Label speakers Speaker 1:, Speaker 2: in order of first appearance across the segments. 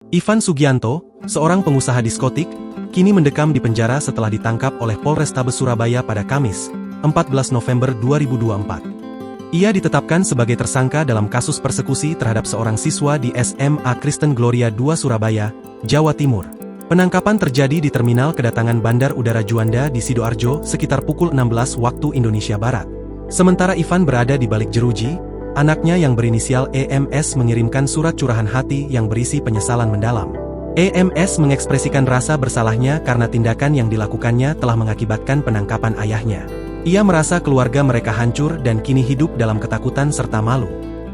Speaker 1: Ivan Sugianto, seorang pengusaha diskotik, kini mendekam di penjara setelah ditangkap oleh Polrestabes Surabaya pada Kamis, 14 November 2024. Ia ditetapkan sebagai tersangka dalam kasus persekusi terhadap seorang siswa di SMA Kristen Gloria II Surabaya, Jawa Timur. Penangkapan terjadi di Terminal Kedatangan Bandar Udara Juanda di Sidoarjo sekitar pukul 16 waktu Indonesia Barat. Sementara Ivan berada di balik jeruji, anaknya yang berinisial EMS mengirimkan surat curahan hati yang berisi penyesalan mendalam. EMS mengekspresikan rasa bersalahnya karena tindakan yang dilakukannya telah mengakibatkan penangkapan ayahnya. Ia merasa keluarga mereka hancur dan kini hidup dalam ketakutan serta malu.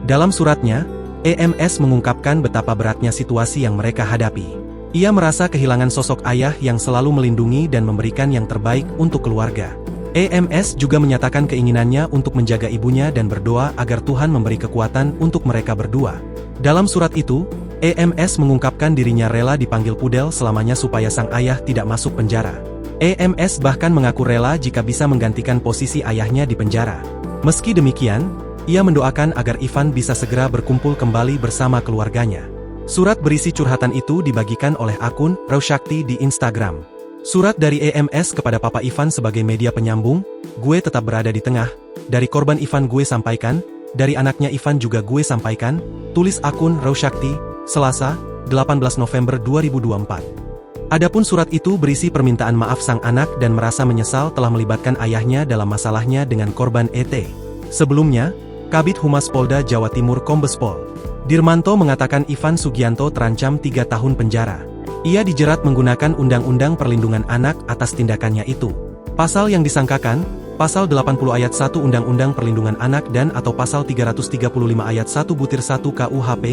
Speaker 1: Dalam suratnya, EMS mengungkapkan betapa beratnya situasi yang mereka hadapi. Ia merasa kehilangan sosok ayah yang selalu melindungi dan memberikan yang terbaik untuk keluarga. EMS juga menyatakan keinginannya untuk menjaga ibunya dan berdoa agar Tuhan memberi kekuatan untuk mereka berdua. Dalam surat itu, EMS mengungkapkan dirinya rela dipanggil pudel selamanya supaya sang ayah tidak masuk penjara. EMS bahkan mengaku rela jika bisa menggantikan posisi ayahnya di penjara. Meski demikian, ia mendoakan agar Ivan bisa segera berkumpul kembali bersama keluarganya. Surat berisi curhatan itu dibagikan oleh akun Rausyakti di Instagram. Surat dari EMS kepada Papa Ivan sebagai media penyambung, gue tetap berada di tengah, dari korban Ivan gue sampaikan, dari anaknya Ivan juga gue sampaikan, tulis akun Rausyakti, Selasa, 18 November 2024. Adapun surat itu berisi permintaan maaf sang anak dan merasa menyesal telah melibatkan ayahnya dalam masalahnya dengan korban ET. Sebelumnya, Kabid Humas Polda Jawa Timur Kombes Pol Dirmanto mengatakan Ivan Sugianto terancam 3 tahun penjara. Ia dijerat menggunakan Undang-Undang Perlindungan Anak atas tindakannya itu. Pasal yang disangkakan, Pasal 80 Ayat 1 Undang-Undang Perlindungan Anak dan atau Pasal 335 Ayat 1 Butir 1 KUHP,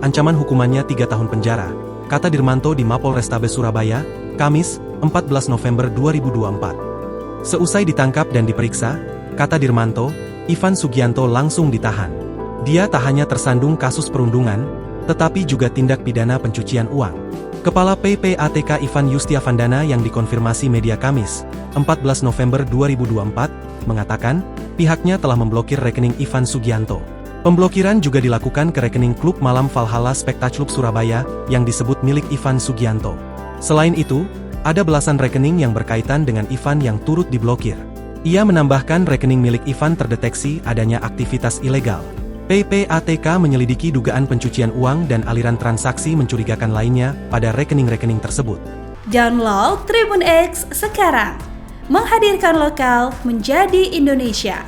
Speaker 1: ancaman hukumannya 3 tahun penjara, kata Dirmanto di Mapolrestabes Surabaya, Kamis, 14 November 2024. Seusai ditangkap dan diperiksa, kata Dirmanto, Ivan Sugianto langsung ditahan. Dia tak hanya tersandung kasus perundungan, tetapi juga tindak pidana pencucian uang. Kepala PPATK Ivan Yustiavandana yang dikonfirmasi media Kamis, 14 November 2024, mengatakan, pihaknya telah memblokir rekening Ivan Sugianto. Pemblokiran juga dilakukan ke rekening klub malam Valhalla Spectaclub Surabaya, yang disebut milik Ivan Sugianto. Selain itu, ada belasan rekening yang berkaitan dengan Ivan yang turut diblokir. Ia menambahkan rekening milik Ivan terdeteksi adanya aktivitas ilegal. PPATK menyelidiki dugaan pencucian uang dan aliran transaksi mencurigakan lainnya pada rekening-rekening tersebut.
Speaker 2: Download Tribun X sekarang, menghadirkan lokal menjadi Indonesia.